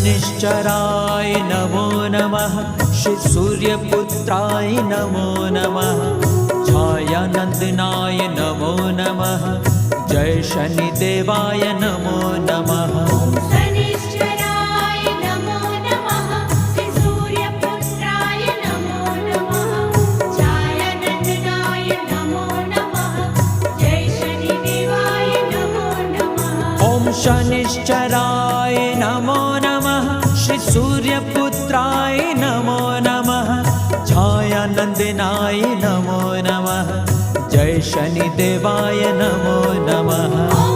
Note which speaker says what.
Speaker 1: शनिश्चराय नमो नमः। श्री सूर्यपुत्राय नमो नमः। छायानंदनाय नमो नमः। जय शनिदेवाय नमो नमः।
Speaker 2: शनिश्चराय नमो नमः। श्री सूर्यपुत्राय नमो नमः। छायानंदनाय नमो नमः। जय शनिदेवाय नमो नमः।
Speaker 1: ओम शनिश्चराय नमो नमः। श्री सूर्यपुत्राय नमो नमः। छायानंदनाय नमो नमः। जय शनिदेवाय नमो नमः।